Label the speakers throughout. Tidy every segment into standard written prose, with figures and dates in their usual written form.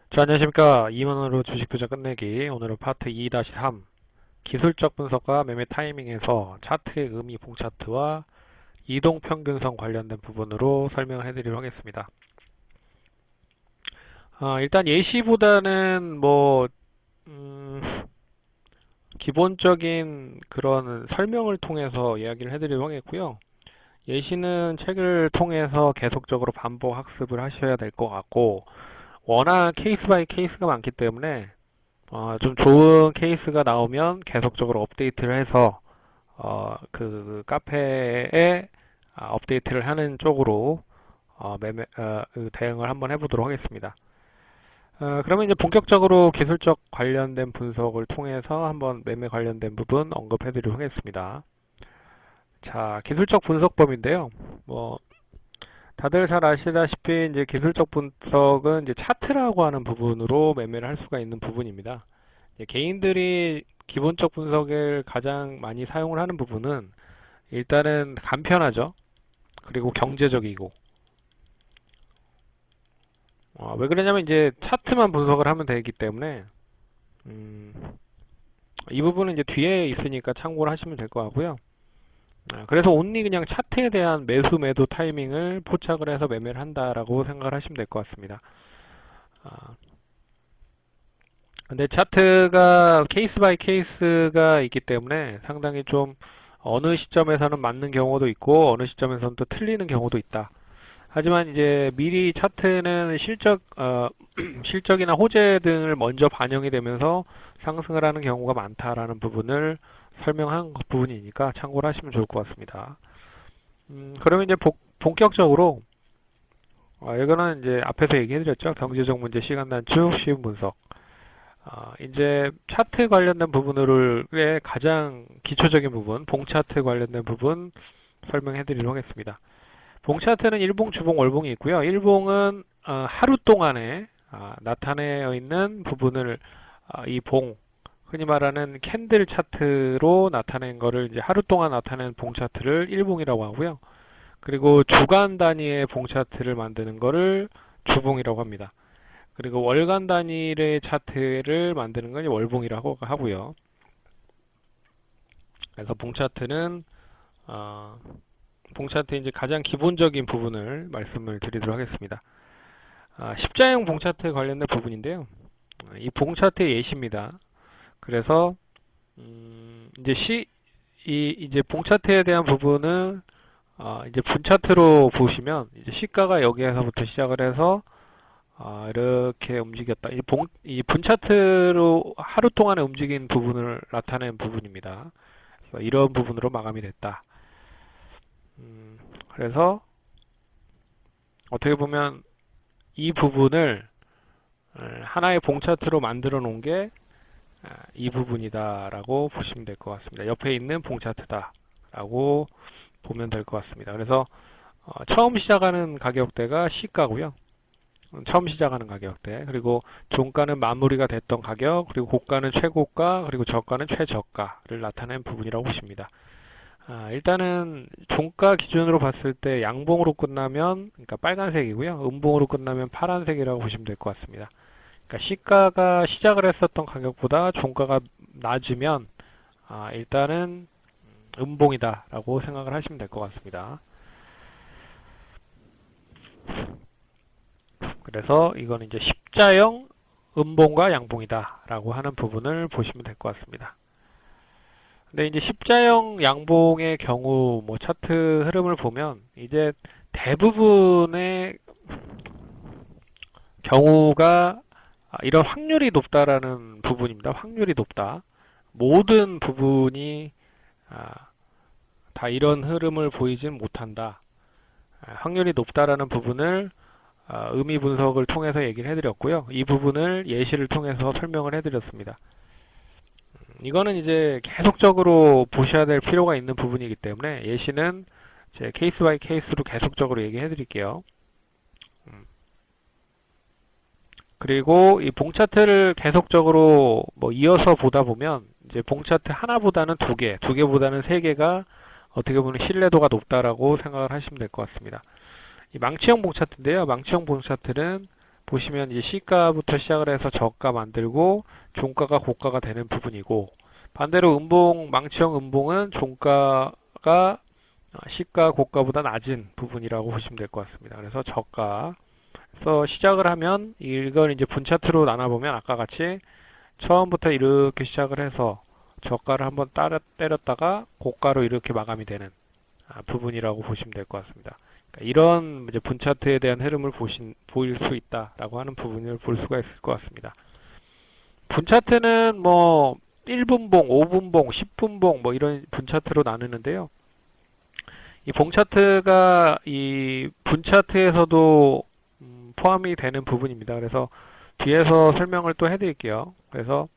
Speaker 1: 자, 안녕하십니까. 2만원으로 주식 투자 끝내기. 오늘은 파트 2-3. 기술적 분석과 매매 타이밍에서 차트의 의미 봉차트와 이동평균선 관련된 부분으로 설명을 해드리도록 하겠습니다. 일단 예시보다는 기본적인 그런 설명을 통해서 이야기를 해드리도록 하겠고요. 예시는 책을 통해서 계속적으로 반복 학습을 하셔야 될 것 같고, 워낙 케이스 바이 케이스가 많기 때문에 좀 좋은 케이스가 나오면 계속적으로 업데이트를 해서 그 카페에 업데이트를 하는 쪽으로 대응을 한번 해보도록 하겠습니다. 그러면 이제 본격적으로 기술적 관련된 분석을 통해서 한번 매매 관련된 부분 언급해드리도록 하겠습니다. 자, 기술적 분석법인데요. 뭐 다들 잘 아시다시피 이제 기술적 분석은 이제 차트라고 하는 부분으로 매매를 할 수가 있는 부분입니다. 개인들이 기본적 분석을 가장 많이 사용을 하는 부분은 일단은 간편하죠. 그리고 경제적이고. 왜 그러냐면 이제 차트만 분석을 하면 되기 때문에 음, 이 부분은 이제 뒤에 있으니까 참고를 하시면 될 것 같고요. 그래서 온리 그냥 차트에 대한 매수 매도 타이밍을 포착을 해서 매매를 한다라고 생각을 하시면 될 것 같습니다. 아, 근데 차트가 케이스 바이 케이스가 있기 때문에 상당히 좀 어느 시점에서는 맞는 경우도 있고 어느 시점에서는 또 틀리는 경우도 있다. 하지만 이제 미리 차트는 실적이나 호재 등을 먼저 반영이 되면서 상승을 하는 경우가 많다라는 부분을 설명한 부분이니까 참고를 하시면 좋을 것 같습니다. 그러면 이제 본격적으로 이거는 이제 앞에서 얘기해드렸죠. 경제적 문제, 시간 단축, 쉬운 분석. 이제 차트 관련된 부분의 가장 기초적인 부분, 봉 차트 관련된 부분 설명해 드리도록 하겠습니다. 봉 차트는 일봉, 주봉, 월봉이 있고요. 일봉은 하루 동안에 나타내어 있는 부분을 이 봉, 흔히 말하는 캔들 차트로 나타낸 거를 이제 하루 동안 나타낸 봉 차트를 일봉이라고 하고요. 그리고 주간 단위의 봉 차트를 만드는 거를 주봉이라고 합니다. 그리고 월간 단위의 차트를 만드는 건 월봉이라고 하고요. 그래서 어, 봉차트 이제 가장 기본적인 부분을 말씀을 드리도록 하겠습니다. 십자형 봉차트 관련된 부분인데요. 이 봉차트의 예시입니다. 그래서 이제 이제 봉차트에 대한 부분은 이제 분차트로 보시면 이제 시가가 여기에서부터 시작을 해서 이렇게 움직였다. 이 분차트로 하루 동안에 움직인 부분을 나타낸 부분입니다. 그래서 이런 부분으로 마감이 됐다. 그래서 어떻게 보면 이 부분을 하나의 봉차트로 만들어 놓은 게 이 부분이다라고 보시면 될 것 같습니다. 옆에 있는 봉차트다라고 보면 될 것 같습니다. 그래서 처음 시작하는 가격대가 시가고요. 처음 시작하는 가격대, 그리고 종가는 마무리가 됐던 가격, 그리고 고가는 최고가, 그리고 저가는 최저가를 나타낸 부분이라고 보십니다. 일단은 종가 기준으로 봤을 때 양봉으로 끝나면, 그러니까 빨간색이고요. 음봉으로 끝나면 파란색이라고 보시면 될 것 같습니다. 그러니까 시가가 시작을 했었던 가격보다 종가가 낮으면 일단은 음봉이다라고 생각을 하시면 될 것 같습니다. 그래서 이거는 이제 십자형 음봉과 양봉이다라고 하는 부분을 보시면 될 것 같습니다. 근데 이제 십자형 양봉의 경우 뭐 차트 흐름을 보면 이제 대부분의 경우가 이런 확률이 높다라는 부분입니다. 확률이 높다. 모든 부분이 아, 다 이런 흐름을 보이진 못한다. 확률이 높다라는 부분을 의미 분석을 통해서 얘기를 해드렸고요. 이 부분을 예시를 통해서 설명을 해드렸습니다. 이거는 이제 계속적으로 보셔야 될 필요가 있는 부분이기 때문에 예시는 제 케이스 바이 케이스로 계속적으로 얘기해 드릴게요. 그리고 이 봉 차트를 계속적으로 뭐 이어서 보다 보면 이제 봉 차트 하나보다는 두 개보다는 세 개가 어떻게 보면 신뢰도가 높다라고 생각을 하시면 될 것 같습니다. 이 망치형 봉 차트인데요. 망치형 봉 차트는 보시면 이제 시가부터 시작을 해서 저가 만들고 종가가 고가가 되는 부분이고, 반대로 음봉, 망치형 음봉은 종가가 시가 고가보다 낮은 부분이라고 보시면 될 것 같습니다. 그래서 저가. 그래서 시작을 하면 이걸 이제 분 차트로 나눠보면 아까 같이 처음부터 이렇게 시작을 해서 저가를 한번 때렸다가 고가로 이렇게 마감이 되는 부분이라고 보시면 될 것 같습니다. 그러니까 이런 이제 분 차트에 대한 흐름을 보일 수 있다라고 하는 부분을 볼 수가 있을 것 같습니다. 분 차트는 뭐 1분봉, 5분봉, 10분봉 뭐 이런 분 차트로 나누는데요. 이 봉 차트가 이 분 차트에서도 포함이 되는 부분입니다. 그래서 뒤에서 설명을 또 해드릴게요. 그래서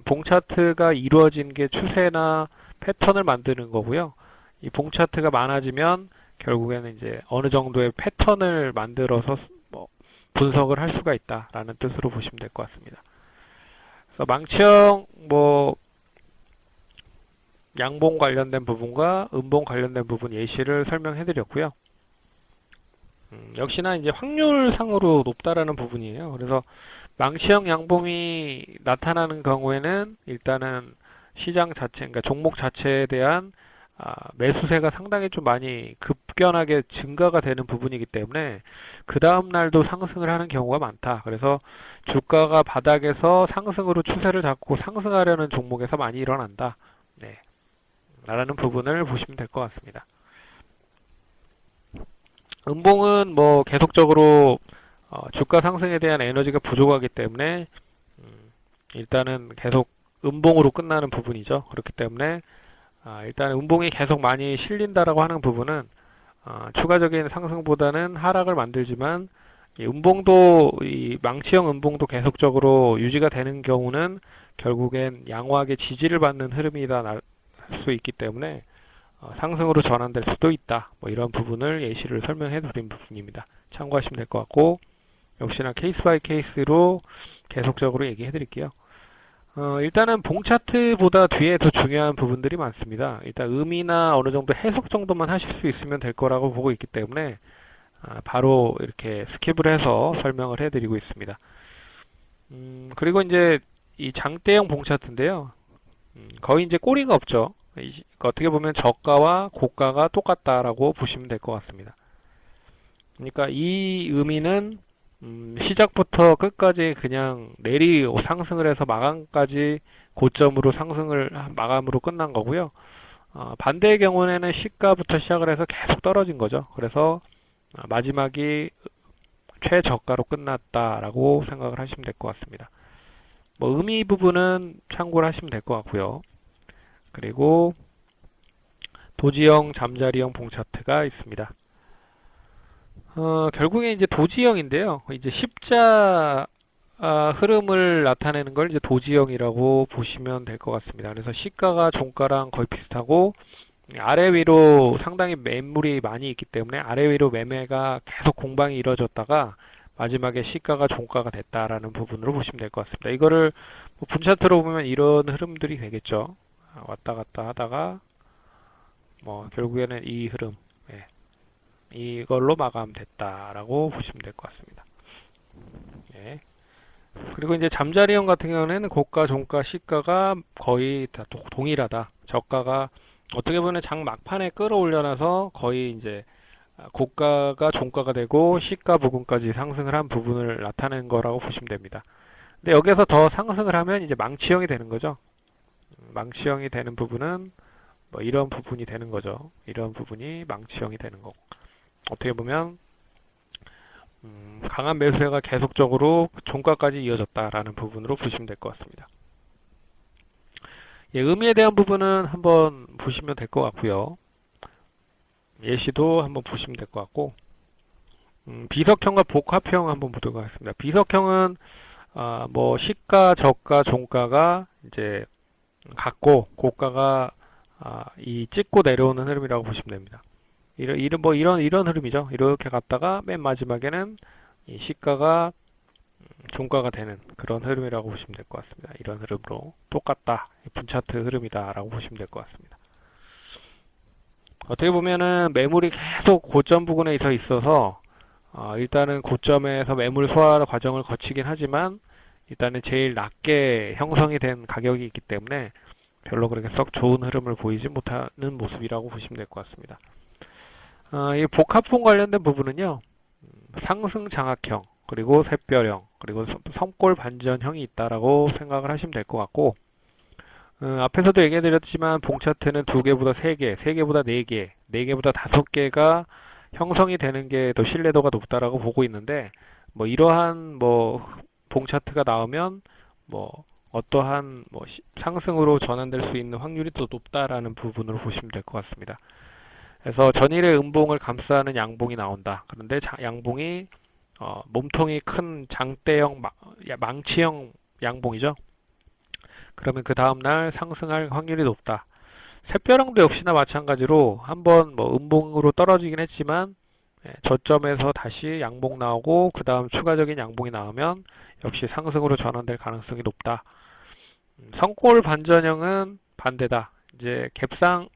Speaker 1: 봉 차트가 이루어진 게 추세나 패턴을 만드는 거고요. 이 봉 차트가 많아지면 결국에는 이제 어느 정도의 패턴을 만들어서 뭐 분석을 할 수가 있다라는 뜻으로 보시면 될 것 같습니다. 그래서 망치형 뭐 양봉 관련된 부분과 음봉 관련된 부분 예시를 설명해 드렸고요. 역시나 이제 확률상으로 높다라는 부분이에요. 그래서 망치형 양봉이 나타나는 경우에는 일단은 시장 자체, 그러니까 종목 자체에 대한 매수세가 상당히 좀 많이 급격하게 증가가 되는 부분이기 때문에 그 다음 날도 상승을 하는 경우가 많다. 그래서 주가가 바닥에서 상승으로 추세를 잡고 상승하려는 종목에서 많이 일어난다. 네, 라는 부분을 보시면 될 것 같습니다. 음봉은 뭐 계속적으로 주가 상승에 대한 에너지가 부족하기 때문에 일단은 계속 음봉으로 끝나는 부분이죠. 그렇기 때문에 일단 음봉이 계속 많이 실린다라고 하는 부분은 추가적인 상승보다는 하락을 만들지만 이 음봉도 이 망치형 음봉도 계속적으로 유지가 되는 경우는 결국엔 양호하게 지지를 받는 흐름이다 날 수 있기 때문에 상승으로 전환될 수도 있다. 뭐 이런 부분을 예시를 설명해 드린 부분입니다. 참고하시면 될 것 같고 역시나 케이스 바이 케이스로 계속적으로 얘기해 드릴게요. 일단은 봉 차트보다 뒤에 더 중요한 부분들이 많습니다. 일단 의미나 어느 정도 해석 정도만 하실 수 있으면 될 거라고 보고 있기 때문에 바로 이렇게 스킵을 해서 설명을 해드리고 있습니다. 그리고 이제 이 장대형 봉 차트인데요. 거의 이제 꼬리가 없죠. 어떻게 보면 저가와 고가가 똑같다라고 보시면 될 것 같습니다. 그러니까 이 의미는 시작부터 끝까지 그냥 상승을 해서 마감까지 고점으로 상승을 마감으로 끝난 거고요. 반대의 경우에는 시가부터 시작을 해서 계속 떨어진 거죠. 그래서 마지막이 최저가로 끝났다라고 생각을 하시면 될 것 같습니다. 뭐 의미 부분은 참고를 하시면 될 것 같고요. 그리고 도지형, 잠자리형 봉 차트가 있습니다. 결국에 이제 도지형인데요. 이제 십자 흐름을 나타내는 걸 이제 도지형이라고 보시면 될 것 같습니다. 그래서 시가가 종가랑 거의 비슷하고 아래 위로 상당히 매물이 많이 있기 때문에 아래 위로 매매가 계속 공방이 이루어졌다가 마지막에 시가가 종가가 됐다라는 부분으로 보시면 될 것 같습니다. 이거를 뭐 분 차트로 보면 이런 흐름들이 되겠죠. 왔다 갔다 하다가 뭐 결국에는 이 흐름, 예, 이걸로 마감됐다라고 보시면 될 것 같습니다. 예. 그리고 이제 잠자리형 같은 경우에는 고가, 종가, 시가가 거의 다 동일하다. 저가가 어떻게 보면 장 막판에 끌어올려놔서 거의 이제 고가가 종가가 되고 시가 부분까지 상승을 한 부분을 나타낸 거라고 보시면 됩니다. 근데 여기서 더 상승을 하면 이제 망치형이 되는 거죠. 망치형이 되는 부분은 뭐 이런 부분이 되는 거죠. 이런 부분이 망치형이 되는 거고. 어떻게 보면 강한 매수세가 계속적으로 종가까지 이어졌다라는 부분으로 보시면 될 것 같습니다. 예, 의미에 대한 부분은 한번 보시면 될 것 같고요. 예시도 한번 보시면 될 것 같고 비석형과 복합형 한번 보도록 하겠습니다. 비석형은 뭐 시가, 저가, 종가가 이제 같고 고가가 이 찍고 내려오는 흐름이라고 보시면 됩니다. 이런 흐름이죠. 이렇게 갔다가 맨 마지막에는 이 시가가 종가가 되는 그런 흐름이라고 보시면 될 것 같습니다. 이런 흐름으로 똑같다. 분차트 흐름이다라고 보시면 될 것 같습니다. 어떻게 보면은 매물이 계속 고점 부근에 있어서 일단은 고점에서 매물 소화 과정을 거치긴 하지만 일단은 제일 낮게 형성이 된 가격이 있기 때문에 별로 그렇게 썩 좋은 흐름을 보이지 못하는 모습이라고 보시면 될 것 같습니다. 이 복합봉 관련된 부분은요, 상승 장악형, 그리고 샛별형, 그리고 섬골 반전형이 있다라고 생각을 하시면 될 것 같고, 앞에서도 얘기해드렸지만 봉 차트는 두 개보다 세 개, 세 개보다 네 개, 네 개보다 다섯 개가 형성이 되는 게 더 신뢰도가 높다라고 보고 있는데, 뭐 이러한 봉 차트가 나오면 뭐 어떠한 상승으로 전환될 수 있는 확률이 더 높다라는 부분으로 보시면 될 것 같습니다. 그래서 전일의 음봉을 감싸는 양봉이 나온다. 그런데 양봉이 몸통이 큰 장대형 망치형 양봉이죠. 그러면 그 다음날 상승할 확률이 높다. 샛별형도 역시나 마찬가지로 한번 음봉으로 떨어지긴 했지만 저점에서 다시 양봉 나오고 그 다음 추가적인 양봉이 나오면 역시 상승으로 전환될 가능성이 높다. 성골 반전형은 반대다. 이제 갭상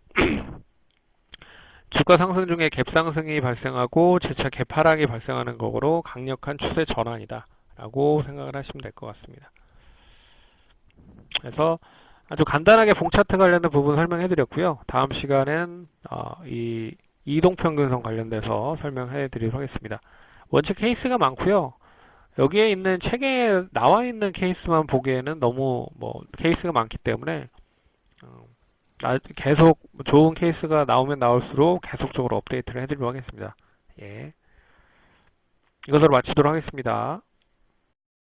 Speaker 1: 주가 상승 중에 갭상승이 발생하고 재차 갭하락이 발생하는 거로 강력한 추세 전환이다 라고 생각을 하시면 될 것 같습니다. 그래서 아주 간단하게 봉 차트 관련된 부분 설명해 드렸고요. 다음 시간엔 이 이동평균선 관련돼서 설명해 드리도록 하겠습니다. 원체 케이스가 많고요. 여기에 있는 책에 나와 있는 케이스만 보기에는 너무 케이스가 많기 때문에 계속 좋은 케이스가 나오면 나올수록 계속적으로 업데이트를 해드리도록 하겠습니다. 예. 이것으로 마치도록 하겠습니다.